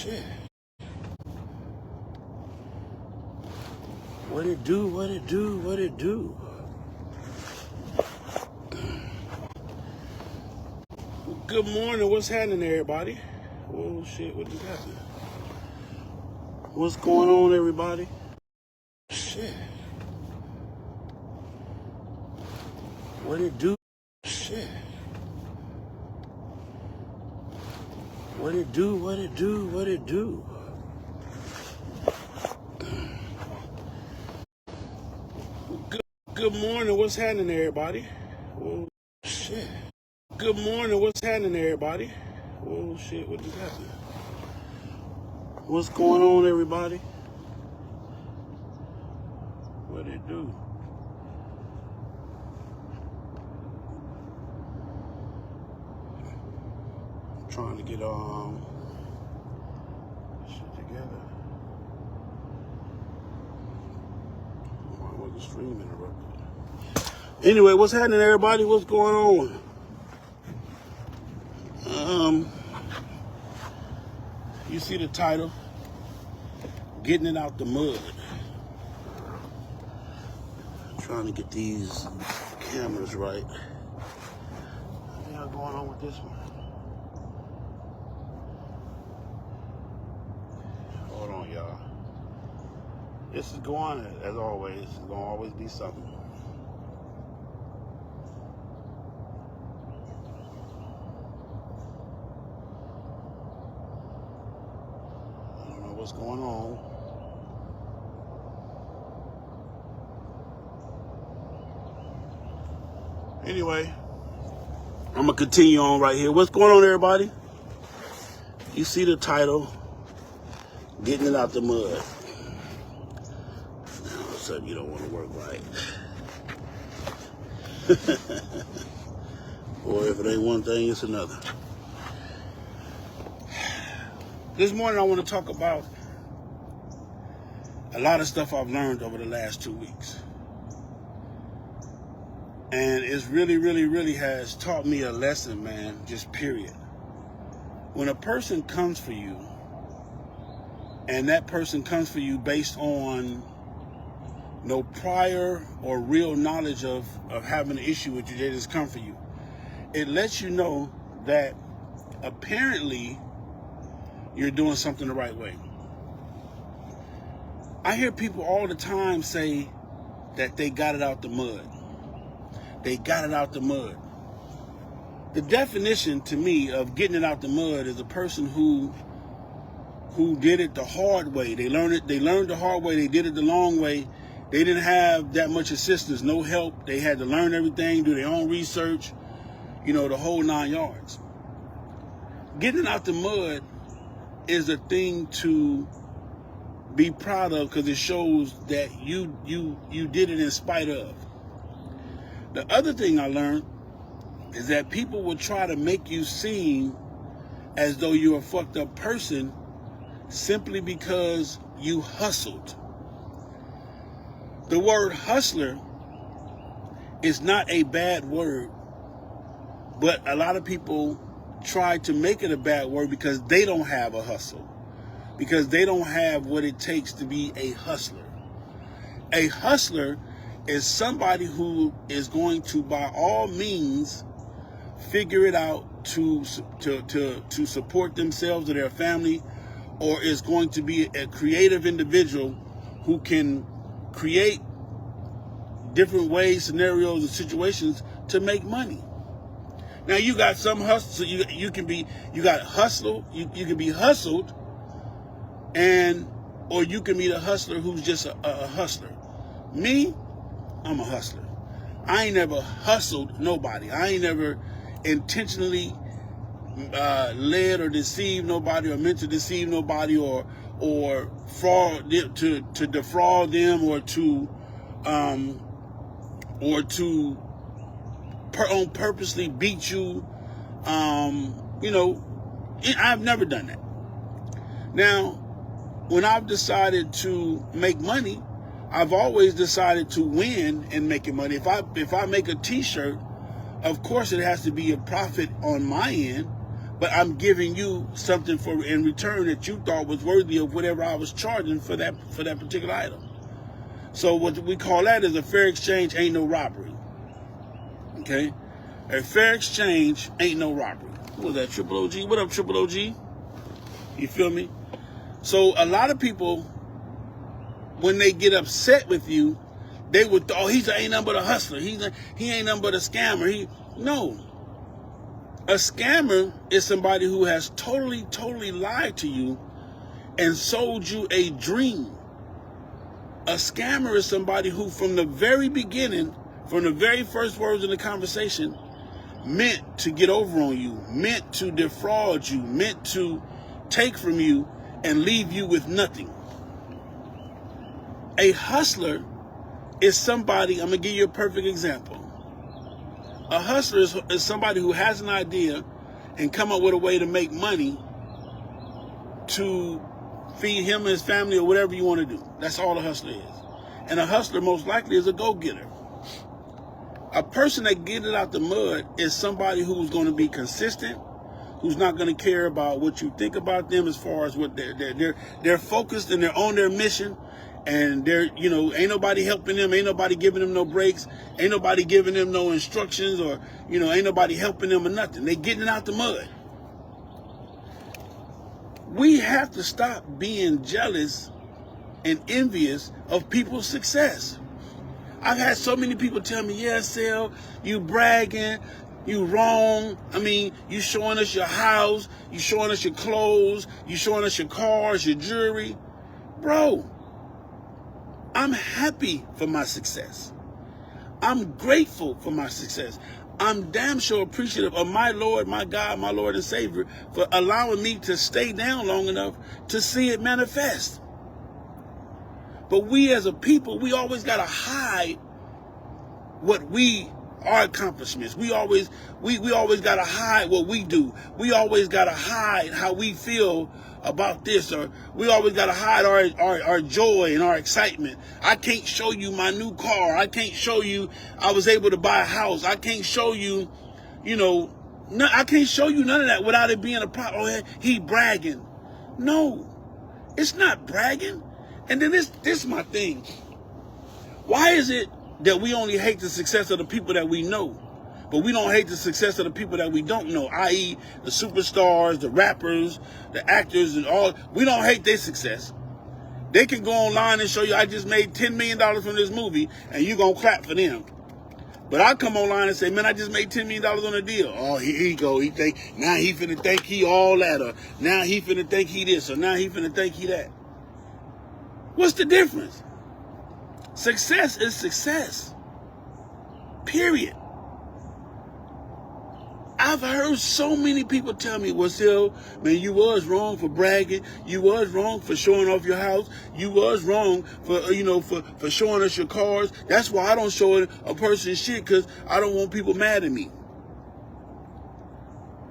Shit. What it do, what it do, what it do? Good morning, what's happening everybody? Oh shit, what just happened? What's going on everybody? Shit. What it do? Shit. What it do, what it do, what it do? Good morning, what's happening everybody? Oh shit. Good morning, what's happening everybody? Oh shit, what just happened? What's going on everybody? What it do? I'm trying to get shit together. Why was the stream interrupted? Anyway, what's happening everybody? What's going on? You see the title, Getting It Out the Mud. I'm trying to get these cameras right. What the hell going on with this one? Hold on, y'all. This is going, as always, it's gonna always be something. What's going on? Anyway, I'm gonna continue on right here. What's going on, everybody? You see the title, Getting It Out the Mud. Now, what's up? You don't want to work right. Or if it ain't one thing, it's another. This morning I want to talk about a lot of stuff I've learned over the last 2 weeks. And it's really has taught me a lesson, man, just period. When a person comes for you, and that person comes for you based on no prior or real knowledge of having an issue with you, they just come for you. It lets you know that apparently you're doing something the right way. I hear people all the time say that they got it out the mud. They got it out the mud. The definition to me of getting it out the mud is a person who did it the hard way. They learned the hard way, they did it the long way. They didn't have that much assistance, no help. They had to learn everything, do their own research, the whole 9 yards. Getting it out the mud is a thing to be proud of because it shows that you did it in spite of. The other thing I learned is that people will try to make you seem as though you're a fucked up person simply because you hustled. The word hustler is not a bad word, but a lot of people try to make it a bad word because they don't have a hustle, because they don't have what it takes to be a hustler. A hustler is somebody who is going to, by all means, figure it out to support themselves or their family, or is going to be a creative individual who can create different ways, scenarios, and situations to make money. Now you got some hustle, so you can be hustled, or you can be the hustler who's just a hustler. Me, I'm a hustler. I ain't never hustled nobody. I ain't never intentionally led or deceived nobody, or meant to deceive nobody, or fraud to defraud them, or to purposely beat you. I've never done that. Now, when I've decided to make money, I've always decided to win in making money. If I make a t-shirt, of course it has to be a profit on my end, but I'm giving you something in return that you thought was worthy of whatever I was charging for that particular item. So what we call that is a fair exchange ain't no robbery. Okay? A fair exchange ain't no robbery. What was that, Triple OG? What up, Triple OG? You feel me? So a lot of people, when they get upset with you, they would, oh, he ain't nothing but a hustler. He ain't nothing but a scammer. No. A scammer is somebody who has totally lied to you and sold you a dream. A scammer is somebody who, from the very beginning, from the very first words in the conversation, meant to get over on you, meant to defraud you, meant to take from you and leave you with nothing. A hustler is somebody, I'm going to give you a perfect example. A hustler is somebody who has an idea and come up with a way to make money to feed him and his family or whatever you want to do. That's all a hustler is. And a hustler most likely is a go-getter. A person that gets it out the mud is somebody who's going to be consistent, who's not going to care about what you think about them as far as what they're focused and they're on their mission. And they're, ain't nobody helping them, ain't nobody giving them no breaks, ain't nobody giving them no instructions, or, ain't nobody helping them or nothing. They getting it out the mud. We have to stop being jealous and envious of people's success. I've had so many people tell me, yeah, Sel, you bragging, you wrong. I mean, you showing us your house, you showing us your clothes, you showing us your cars, your jewelry. Bro, I'm happy for my success. I'm grateful for my success. I'm damn sure appreciative of my Lord, my God, my Lord and Savior for allowing me to stay down long enough to see it manifest. But we as a people, we always got to hide our accomplishments. We always got to hide what we do. We always got to hide how we feel about this, or we always got to hide our joy and our excitement. I can't show you my new car. I can't show you I was able to buy a house. I can't show you, I can't show you none of that without it being a problem. Oh, he bragging. No, it's not bragging. And then this is my thing. Why is it that we only hate the success of the people that we know, but we don't hate the success of the people that we don't know, i.e. the superstars, the rappers, the actors, and all? We don't hate their success. They can go online and show you, I just made $10 million from this movie, and you're going to clap for them. But I come online and say, man, I just made $10 million on a deal. Oh, here he go. Now he finna think he all that, or now he finna think he this, or now he finna think he that. What's the difference? Success is success. Period. I've heard so many people tell me, well, Sil, man, you was wrong for bragging. You was wrong for showing off your house. You was wrong for, for showing us your cars. That's why I don't show a person shit, because I don't want people mad at me.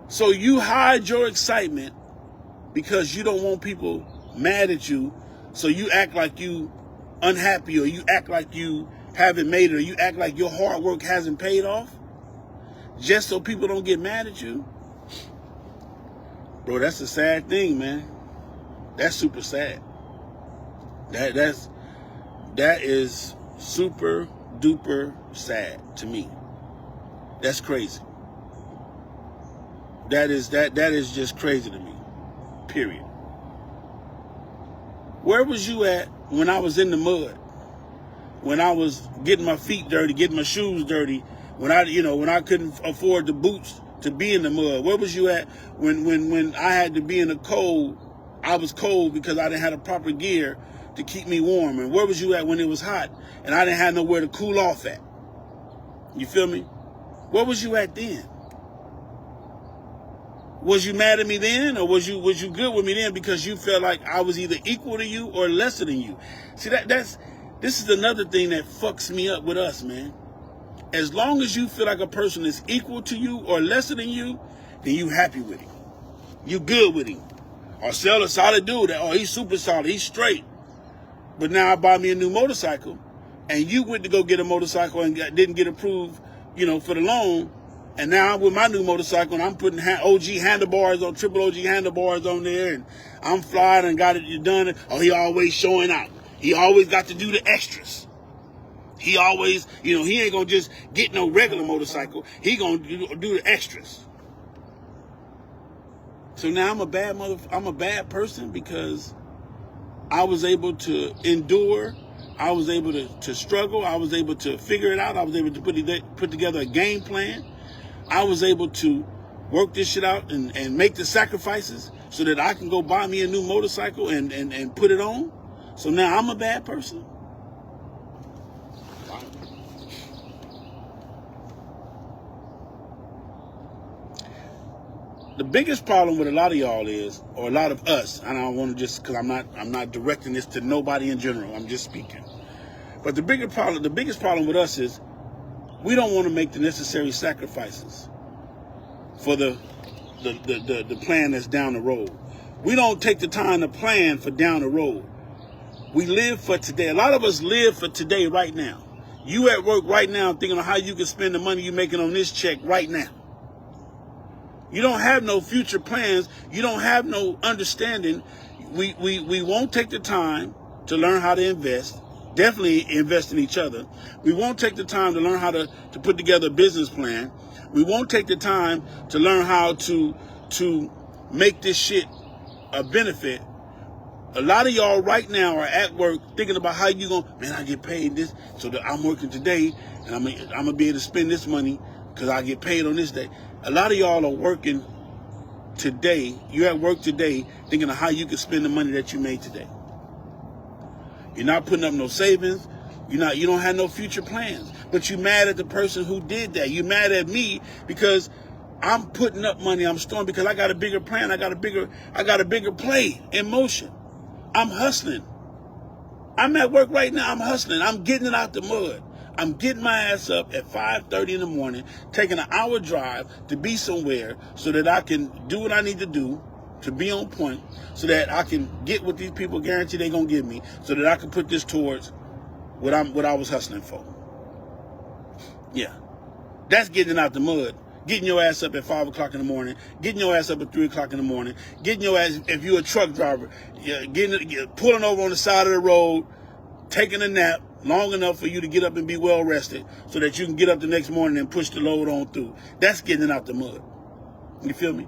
So you hide your excitement because you don't want people mad at you. So you act like you unhappy, or you act like you haven't made it, or you act like your hard work hasn't paid off, just so people don't get mad at you. Bro, that's a sad thing, man. That's super sad. That is super duper sad to me. That's crazy. That is just crazy to me. Period. Where was you at when I was in the mud? When I was getting my feet dirty, getting my shoes dirty, when I couldn't afford the boots to be in the mud? Where was you at when I had to be in the cold? I was cold because I didn't have the proper gear to keep me warm. And where was you at when it was hot and I didn't have nowhere to cool off at? You feel me? Where was you at then? Was you mad at me then, or was you good with me then because you felt like I was either equal to you or lesser than you? See, this is another thing that fucks me up with us, man. As long as you feel like a person is equal to you or lesser than you, then you happy with him. You good with him. Or sell a solid dude. Oh, he's super solid. He's straight. But now I buy me a new motorcycle, and you went to go get a motorcycle and didn't get approved, for the loan. And now I'm with my new motorcycle, and I'm putting OG handlebars on, triple OG handlebars on there, and I'm flying and got it done. Oh, he always showing out. He always got to do the extras. He always, he ain't gonna just get no regular motorcycle. He gonna do the extras. So now I'm a bad person because I was able to endure. I was able to struggle. I was able to figure it out. I was able to put together a game plan. I was able to work this shit out and make the sacrifices so that I can go buy me a new motorcycle and put it on. So now I'm a bad person. The biggest problem with a lot of y'all is, or a lot of us, and I don't want to just, because I'm not directing this to nobody in general, I'm just speaking. But the biggest problem with us is we don't want to make the necessary sacrifices for the plan that's down the road. We don't take the time to plan for down the road. We live for today. A lot of us live for today right now. You at work right now thinking of how you can spend the money you're making on this check right now. You don't have no future plans. You don't have no understanding. We won't take the time to learn how to invest. Definitely invest in each other. We won't take the time to learn how to put together a business plan. We won't take the time to learn how to make this shit a benefit. A lot of y'all right now are at work thinking about how you gonna, man, I get paid this, so that I'm working today, and I'm gonna be able to spend this money because I get paid on this day. A lot of y'all are working today. You're at work today thinking of how you can spend the money that you made today. You're not putting up no savings. You don't have no future plans. But you're mad at the person who did that. You're mad at me because I'm putting up money. I'm storing because I got a bigger plan. I got a bigger play in motion. I'm hustling. I'm at work right now. I'm hustling. I'm getting it out the mud. I'm getting my ass up at 5:30 in the morning, taking an hour drive to be somewhere so that I can do what I need to do to be on point, so that I can get what these people guarantee they're going to give me, so that I can put this towards what I was hustling for. Yeah. That's getting out the mud. Getting your ass up at 5 o'clock in the morning, getting your ass up at 3 o'clock in the morning, getting your ass, if you're a truck driver, pulling over on the side of the road, taking a nap long enough for you to get up and be well rested so that you can get up the next morning and push the load on through. That's getting out the mud. You feel me?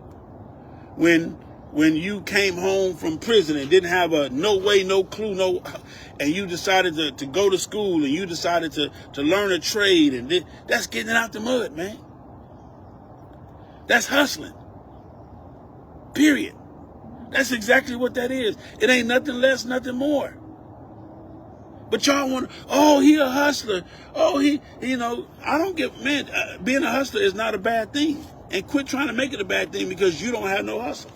When you came home from prison and didn't have no way, no clue, and you decided to go to school and you decided to learn a trade, and that's getting out the mud, man. That's hustling. Period. That's exactly what that is. It ain't nothing less, nothing more. But y'all want, oh, he a hustler. Oh, I don't get, man, being a hustler is not a bad thing. And quit trying to make it a bad thing because you don't have no hustle.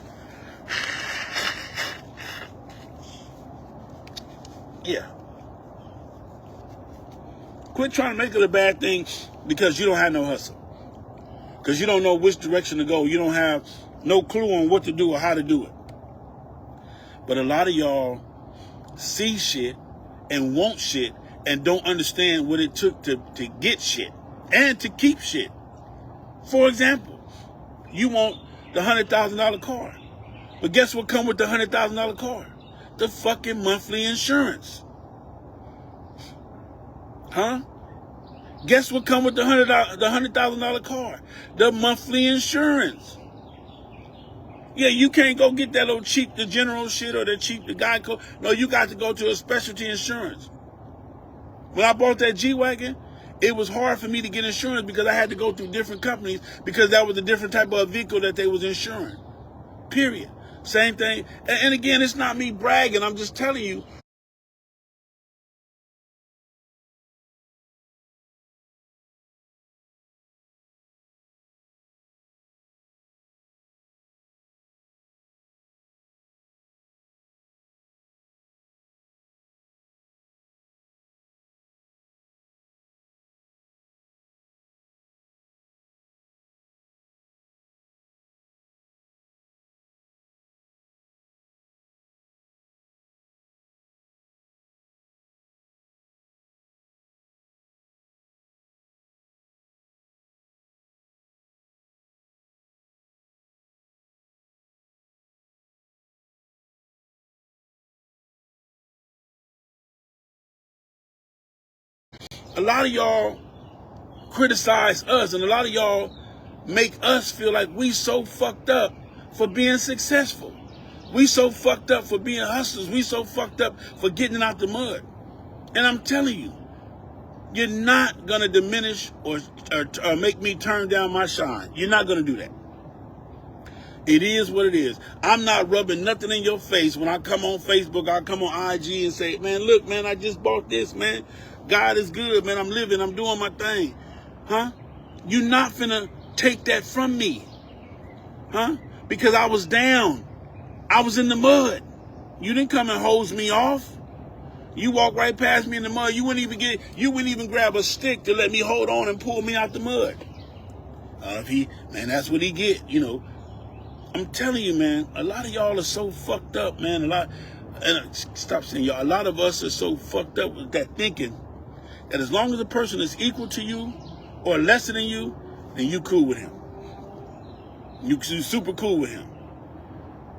Yeah. Quit trying to make it a bad thing because you don't have no hustle. Because you don't know which direction to go. You don't have no clue on what to do or how to do it. But a lot of y'all see shit and want shit and don't understand what it took to get shit and to keep shit. For example, you want the $100,000 car. But guess what come with the $100,000 car? The fucking monthly insurance. Huh? Guess what come with the $100,000 car? The monthly insurance. Yeah, you can't go get that little cheap, the general shit or the Geico. No, you got to go to a specialty insurance. When I bought that G-Wagon, it was hard for me to get insurance because I had to go through different companies because that was a different type of vehicle that they was insuring. Period. Same thing. And again, it's not me bragging. I'm just telling you, A lot of y'all criticize us, and a lot of y'all make us feel like we so fucked up for being successful. We so fucked up for being hustlers. We so fucked up for getting out the mud. And I'm telling you, you're not going to diminish or make me turn down my shine. You're not going to do that. It is what it is. I'm not rubbing nothing in your face when I come on Facebook, I come on IG and say, man, look, man, I just bought this, man. God is good, man. I'm living. I'm doing my thing. Huh? You're not finna take that from me. Huh? Because I was down. I was in the mud. You didn't come and hose me off. You walk right past me in the mud. You wouldn't even grab a stick to let me hold on and pull me out the mud. Man, that's what he get, you know. I'm telling you, man, a lot of y'all are so fucked up, man. Stop saying y'all. A lot of us are so fucked up with that thinking that as long as a person is equal to you or lesser than you, then you cool with him. You super cool with him.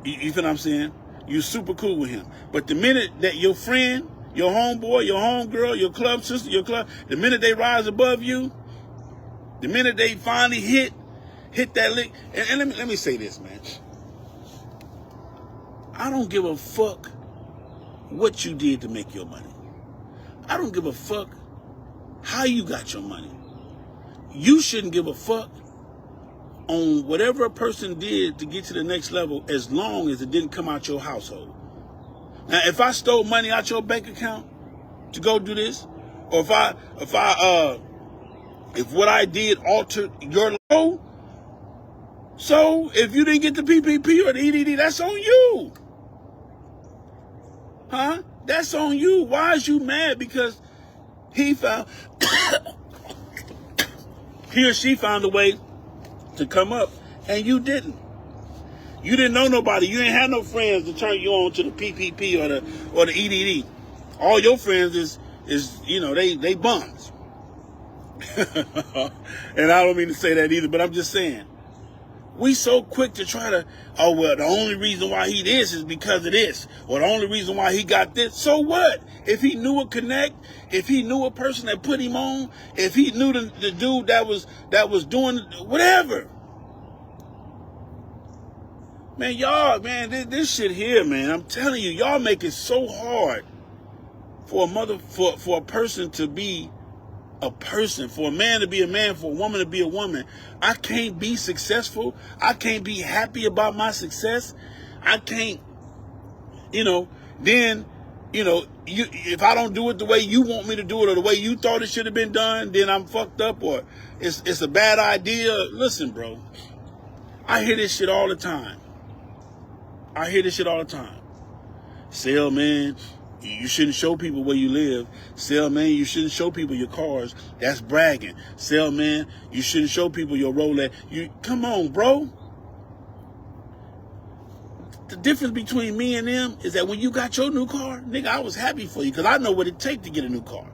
You feel what I'm saying? You super cool with him. But the minute that your friend, your homeboy, your homegirl, your club sister, the minute they rise above you, the minute they finally hit that lick, and let me say this, man. I don't give a fuck what you did to make your money. I don't give a fuck how you got your money. You shouldn't give a fuck on whatever a person did to get to the next level as long as it didn't come out your household. Now, if I stole money out your bank account to go do this, or if what I did altered your life, so if you didn't get the PPP or the EDD, that's on you. Huh? That's on you. Why is you mad? Because he or she found a way to come up, and you didn't. You didn't know nobody. You didn't have no friends to turn you on to the PPP or the EDD. All your friends is they bums. And I don't mean to say that either, but I'm just saying. We so quick to try to, oh, well, the only reason why he this is because of this, or the only reason why he got this. So what? If he knew a connect, if he knew a person that put him on, if he knew the dude that was doing whatever. Man, y'all, man, this shit here, man, I'm telling you, y'all make it so hard for a person to be a person, for a man to be a man, for a woman to be a woman. I can't be successful. I can't be happy about my success. I can't, then, if I don't do it the way you want me to do it or the way you thought it should have been done, then I'm fucked up or it's a bad idea. Listen, bro, I hear this shit all the time. Sell, man, you shouldn't show people where you live. Sell, man, you shouldn't show people your cars. That's bragging. Sell, man, you shouldn't show people your Rolex. Come on, bro. The difference between me and them is that when you got your new car, nigga, I was happy for you because I know what it takes to get a new car.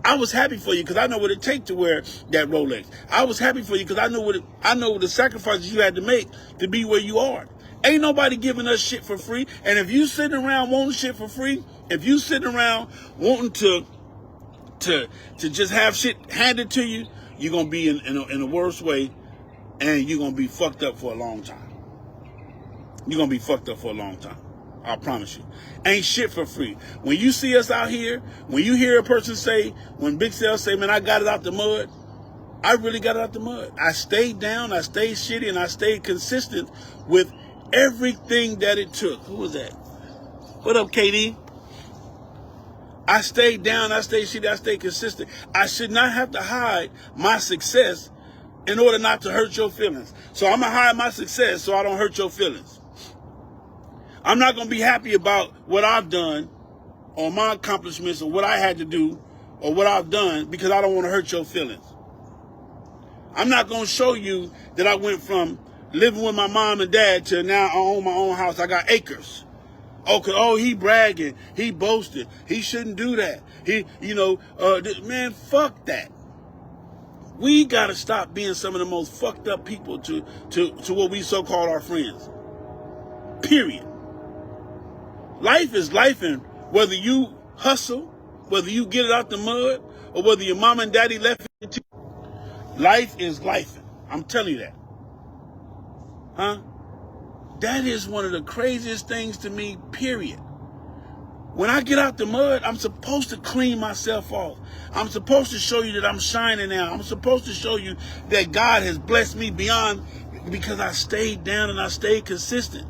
I was happy for you because I know what it takes to wear that Rolex. I was happy for you because I know the sacrifices you had to make to be where you are. Ain't nobody giving us shit for free. And if you sitting around wanting shit for free, if you sitting around wanting to just have shit handed to you, you're going to be in a worse way, and you're going to be fucked up for a long time. You're going to be fucked up for a long time. I promise you. Ain't shit for free. When you see us out here, when you hear a person say, when Big Sales say, man, I got it out the mud, I really got it out the mud. I stayed down, I stayed shitty, and I stayed consistent with everything that it took. Who was that? What up, KD? I stayed down, I stayed shitty, I stayed consistent. I should not have to hide my success in order not to hurt your feelings. So I'm going to hide my success so I don't hurt your feelings. I'm not going to be happy about what I've done or my accomplishments or what I had to do or what I've done because I don't want to hurt your feelings. I'm not going to show you that I went from living with my mom and dad to now I own my own house. I got acres. Oh, he bragging. He boasted. He shouldn't do that. Man, fuck that. We got to stop being some of the most fucked up people to what we so-called our friends. Period. Life is life, and whether you hustle, whether you get it out the mud, or whether your mom and daddy left it to you. Life is life. I'm telling you that. Huh? That is one of the craziest things to me, period. When I get out the mud, I'm supposed to clean myself off. I'm supposed to show you that I'm shining now. I'm supposed to show you that God has blessed me beyond, because I stayed down and I stayed consistent.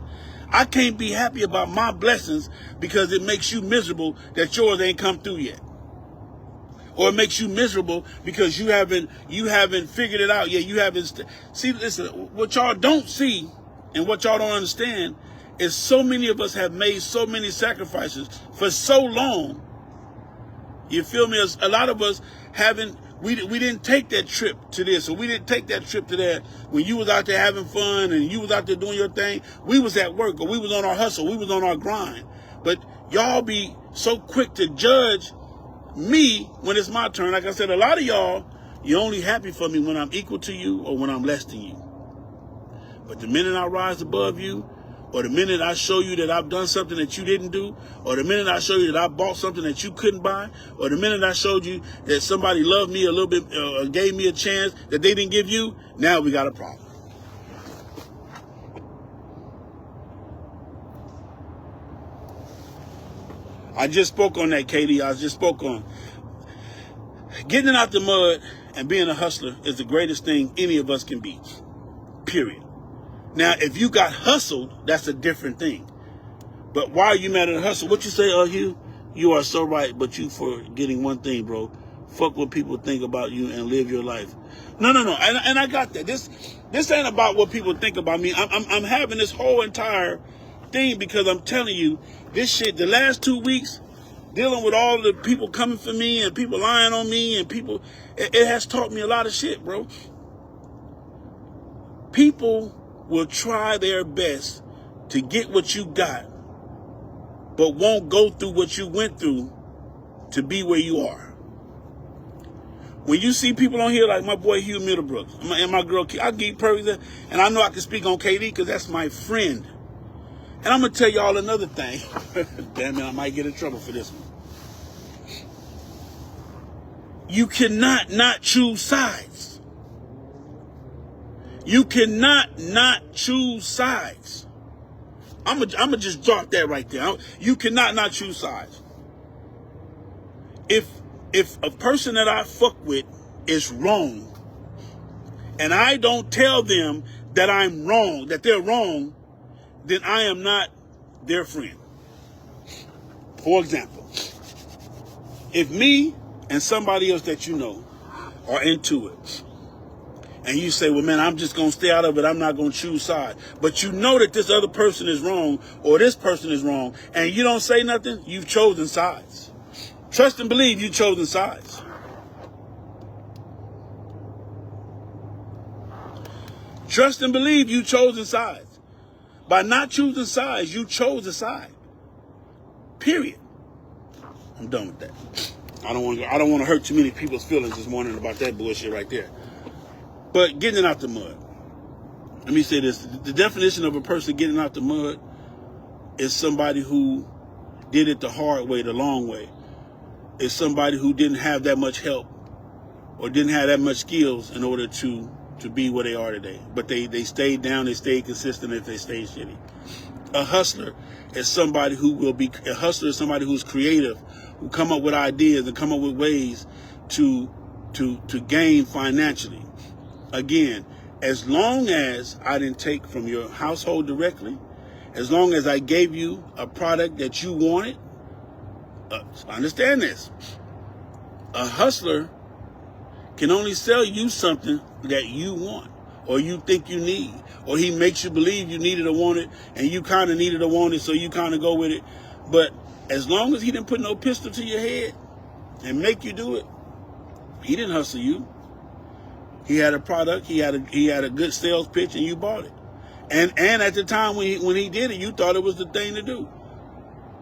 I can't be happy about my blessings because it makes you miserable that yours ain't come through yet. Or it makes you miserable because you haven't figured it out yet. You haven't see, listen, what y'all don't see and what y'all don't understand is so many of us have made so many sacrifices for so long. You feel me? A lot of us haven't, we didn't take that trip to this, or we didn't take that trip to that. When you was out there having fun and you was out there doing your thing, we was at work, or we was on our hustle, we was on our grind. But y'all be so quick to judge me when it's my turn. Like I said, a lot of y'all, you're only happy for me when I'm equal to you or when I'm less than you. But the minute I rise above you, or the minute I show you that I've done something that you didn't do, or the minute I show you that I bought something that you couldn't buy, or the minute I showed you that somebody loved me a little bit, gave me a chance that they didn't give you, now we got a problem. I just spoke on that, Katie. I just spoke on getting out the mud and being a hustler is the greatest thing any of us can be, period. Now, if you got hustled, that's a different thing. But why are you mad at the hustle? What you say, Hugh? You are so right, but you forgetting one thing, bro. Fuck what people think about you and live your life. No. And I got that. This ain't about what people think about me. I'm having this whole entire thing because I'm telling you, this shit, the last 2 weeks, dealing with all the people coming for me and people lying on me and people, it has taught me a lot of shit, bro. People will try their best to get what you got, but won't go through what you went through to be where you are. When you see people on here like my boy Hugh Middlebrooks and my girl, I'll give you perfect, and I know I can speak on KD because that's my friend. And I'm going to tell y'all another thing. Damn it, I might get in trouble for this one. You cannot not choose sides. You cannot not choose sides. I'm gonna just drop that right there. You cannot not choose sides. If a person that I fuck with is wrong, and I don't tell them that I'm wrong, that they're wrong, then I am not their friend. For example, if me and somebody else that you know are into it, and you say, well, man, I'm just going to stay out of it. I'm not going to choose sides. But you know that this other person is wrong or this person is wrong, and you don't say nothing, you've chosen sides. Trust and believe you've chosen sides. Trust and believe you've chosen sides. By not choosing sides, you chose a side. Period. I'm done with that. I don't want to hurt too many people's feelings this morning about that bullshit right there. But getting out the mud. Let me say this. The definition of a person getting out the mud is somebody who did it the hard way, the long way. It's somebody who didn't have that much help or didn't have that much skills in order to be where they are today. But they stayed down, they stayed consistent, if they stayed shitty. A hustler is somebody who's creative, who come up with ideas and come up with ways to gain financially. Again, as long as I didn't take from your household directly, as long as I gave you a product that you wanted, understand this. A hustler can only sell you something that you want or you think you need, or he makes you believe you need it or want it, and you kind of need it or want it, so you kind of go with it. But as long as he didn't put no pistol to your head and make you do it, he didn't hustle you. He had a product, he had a good sales pitch, and you bought it. And at the time when he did it, you thought it was the thing to do.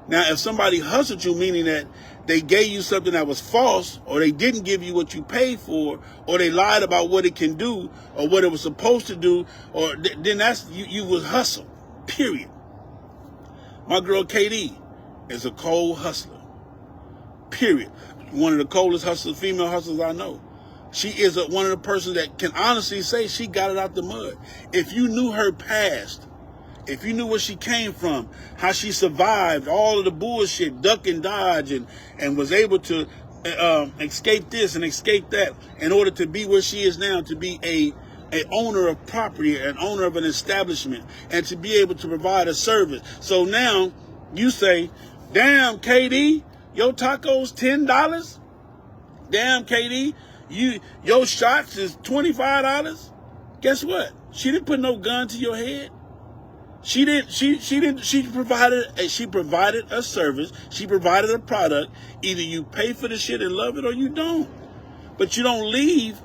Now, if somebody hustled you, meaning that they gave you something that was false, or they didn't give you what you paid for, or they lied about what it can do, or what it was supposed to do, or then that's you was hustle. Period. My girl KD is a cold hustler. Period. One of the coldest hustlers, female hustlers I know. She is one of the persons that can honestly say she got it out the mud. If you knew her past, if you knew where she came from, how she survived all of the bullshit, duck and dodge, and was able to escape this and escape that in order to be where she is now, to be a owner of property, an owner of an establishment, and to be able to provide a service. So now you say, damn, KD, your tacos $10? Damn, KD, your shots is $25? Guess what? She didn't put no gun to your head. She provided a service. She provided a product. Either you pay for the shit and love it or you don't. But you don't leave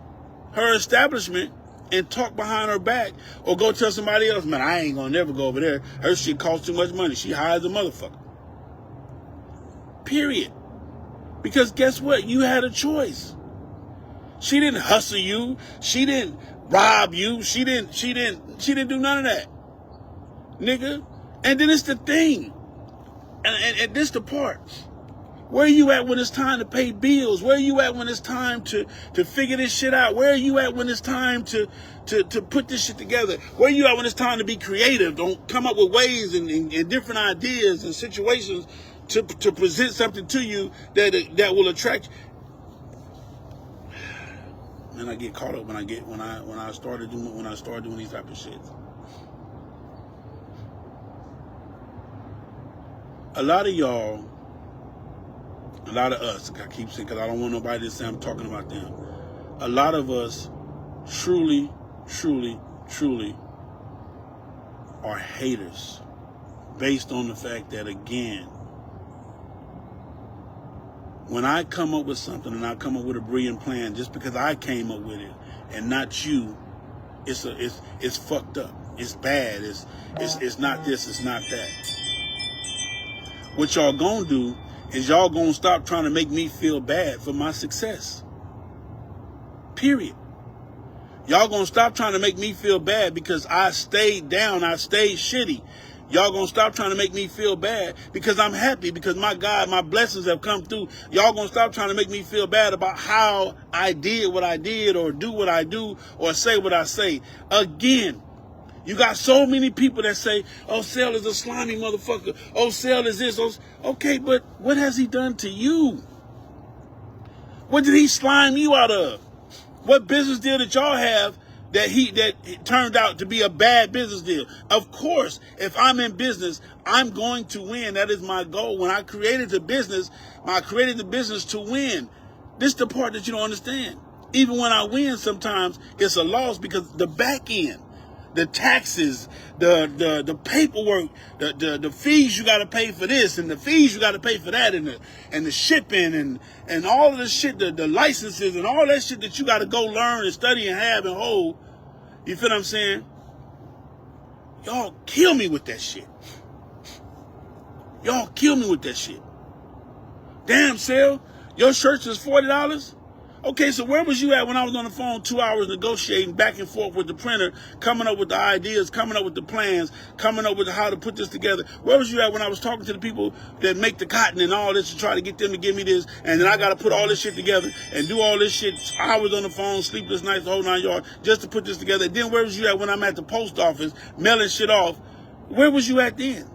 her establishment and talk behind her back or go tell somebody else, man, I ain't gonna never go over there. Her shit costs too much money. She hires a motherfucker. Period. Because guess what? You had a choice. She didn't hustle you. She didn't rob you. She didn't do none of that. Nigga. And then it's the thing. And this the part. Where are you at when it's time to pay bills? Where are you at when it's time to figure this shit out? Where are you at when it's time to put this shit together? Where are you at when it's time to be creative? Don't come up with ways and different ideas and situations to present something to you that will attract. And I get caught up when I started doing these type of shit. A lot of y'all, a lot of us, I keep saying, because I don't want nobody to say I'm talking about them. A lot of us truly, truly, truly are haters based on the fact that, again, when I come up with something and I come up with a brilliant plan, just because I came up with it and not you, it's fucked up. It's bad. It's not this. It's not that. What y'all gonna do is y'all gonna stop trying to make me feel bad for my success. Period. Y'all gonna stop trying to make me feel bad because I stayed down, I stayed shitty. Y'all gonna stop trying to make me feel bad because I'm happy, because my God, my blessings have come through. Y'all gonna stop trying to make me feel bad about how I did what I did or do what I do or say what I say. Again, you got so many people that say, oh, Sel is a slimy motherfucker. Oh, Sel is this. Oh, okay, but what has he done to you? What did he slime you out of? What business deal did y'all have that it turned out to be a bad business deal? Of course, if I'm in business, I'm going to win. That is my goal. When I created the business, I created the business to win. This is the part that you don't understand. Even when I win, sometimes it's a loss because the back end, the taxes, the paperwork, the fees you got to pay for this and the fees you got to pay for that, and the shipping and all of the shit, the licenses and all that shit that you got to go learn and study and have and hold. You feel what I'm saying? Y'all kill me with that shit. Y'all kill me with that shit. Damn, Sel, your shirts is $40? Okay, so where was you at when I was on the phone 2 hours negotiating back and forth with the printer, coming up with the ideas, coming up with the plans, coming up with how to put this together? Where was you at when I was talking to the people that make the cotton and all this to try to get them to give me this, and then I got to put all this shit together and do all this shit, hours on the phone, sleepless nights, the whole 9 yards, just to put this together? And then where was you at when I'm at the post office mailing shit off? Where was you at then?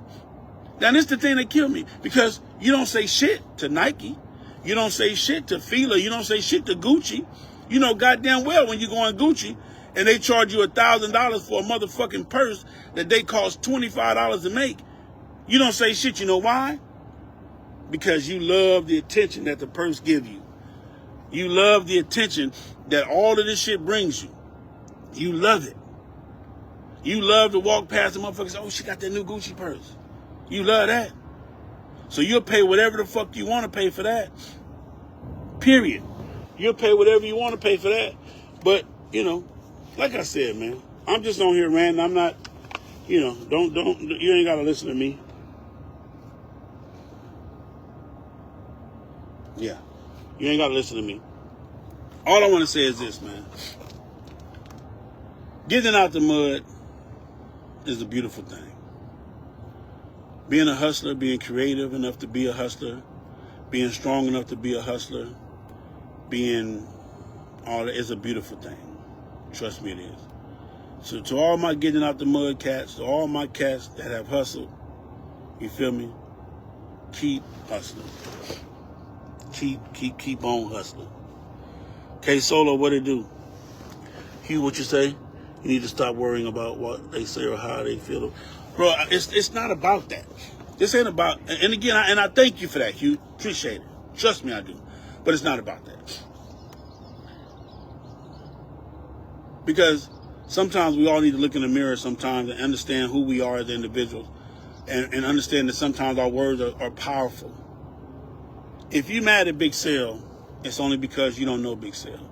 Now, this is the thing that killed me, because you don't say shit to Nike. You don't say shit to Fila. You don't say shit to Gucci. You know goddamn well when you go on Gucci and they charge you $1,000 for a motherfucking purse that they cost $25 to make. You don't say shit. You know why? Because you love the attention that the purse gives you. You love the attention that all of this shit brings you. You love it. You love to walk past the motherfuckers. Oh, she got that new Gucci purse. You love that. So you'll pay whatever the fuck you want to pay for that. Period. You'll pay whatever you want to pay for that. But, you know, like I said, man, I'm just on here ranting. I'm not, you know, you ain't got to listen to me. Yeah. You ain't got to listen to me. All I want to say is this, man. Getting out the mud is a beautiful thing. Being a hustler, being creative enough to be a hustler, being strong enough to be a hustler, being all that is a beautiful thing. Trust me, it is. So to all my getting out the mud cats, to all my cats that have hustled, you feel me? Keep hustling. Keep on hustling. K Solo, what it do? Hugh, what you say? You need to stop worrying about what they say or how they feel. Bro, it's not about that. This ain't about, and again, I thank you for that, Hugh. Appreciate it. Trust me, I do. But it's not about that. Because sometimes we all need to look in the mirror sometimes and understand who we are as individuals, and understand that sometimes our words are powerful. If you mad at Big Sale, it's only because you don't know Big Sale.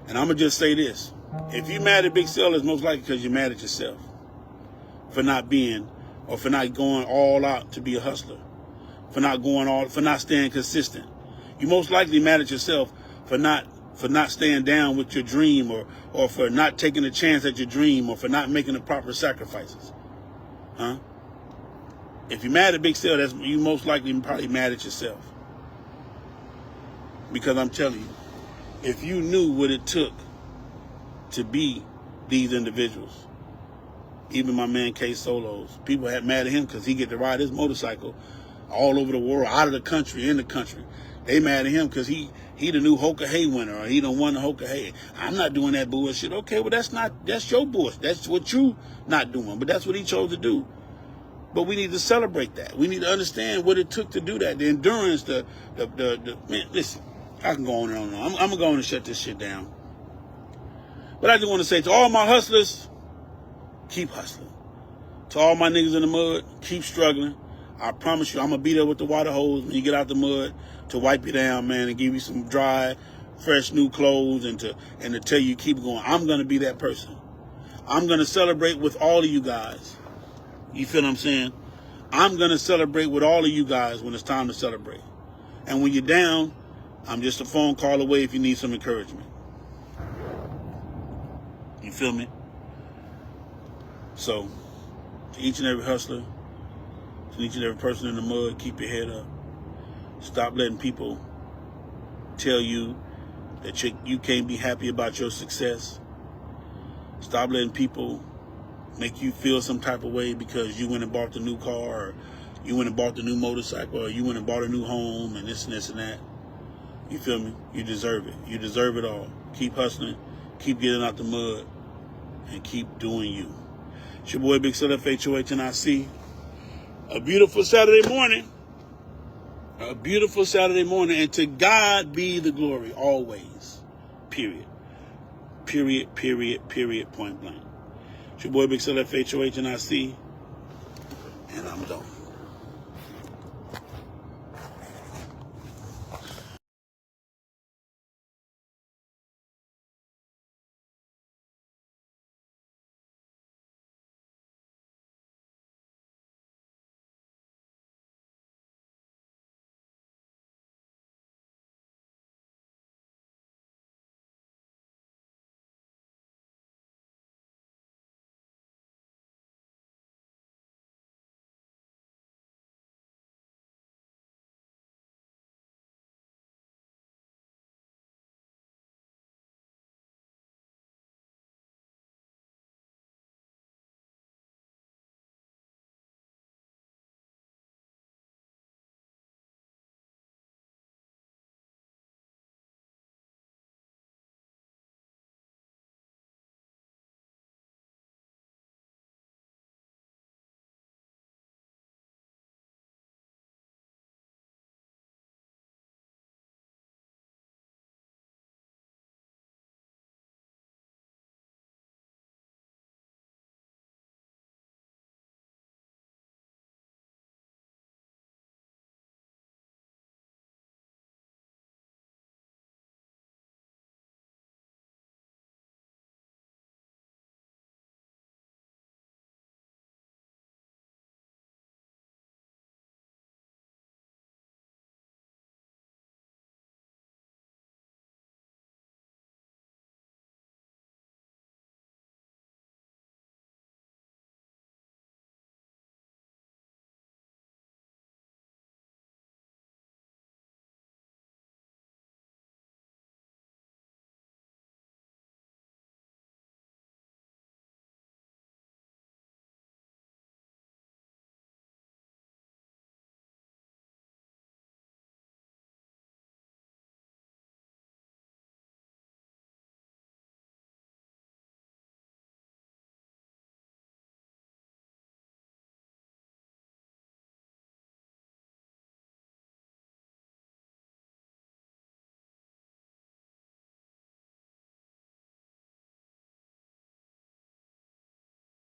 And I'm going to just say this. If you mad at Big Sale, it's most likely because you're mad at yourself for not being, or for not going all out to be a hustler, for not staying consistent. You're most likely mad at yourself for not staying down with your dream, or for not taking a chance at your dream, or for not making the proper sacrifices. Huh? If you're mad at Big Sale, you most likely probably mad at yourself. Because I'm telling you, if you knew what it took to be these individuals, even my man K Solos, people had mad at him because he get to ride his motorcycle all over the world, out of the country, in the country. They mad at him because he the new Hoka Hay winner, or he done won the Hoka Hay. I'm not doing that bullshit. Okay, well that's your bullshit. That's what you not doing, but that's what he chose to do. But we need to celebrate that. We need to understand what it took to do that. The endurance, the man, listen, I can go on and on. I'm gonna go on and shut this shit down. But I just want to say to all my hustlers, keep hustling. To all my niggas in the mud, keep struggling. I promise you, I'm going to be there with the water hose when you get out the mud to wipe you down, man, and give you some dry, fresh, new clothes, and to tell you keep going. I'm going to be that person. I'm going to celebrate with all of you guys. You feel what I'm saying? I'm going to celebrate with all of you guys when it's time to celebrate. And when you're down, I'm just a phone call away if you need some encouragement. You feel me? So, to each and every hustler, to each and every person in the mud, keep your head up. Stop letting people tell you that you can't be happy about your success. Stop letting people make you feel some type of way because you went and bought the new car, or you went and bought the new motorcycle, or you went and bought a new home, and this and this and that. You feel me? You deserve it. You deserve it all. Keep hustling. Keep getting out the mud. And keep doing you. It's your boy Big Sal FHOH, and I see a beautiful Saturday morning. A beautiful Saturday morning. And to God be the glory always. Period. Period, period, period, point blank. It's your boy Big Sal FHOH, and I see. And I'm done.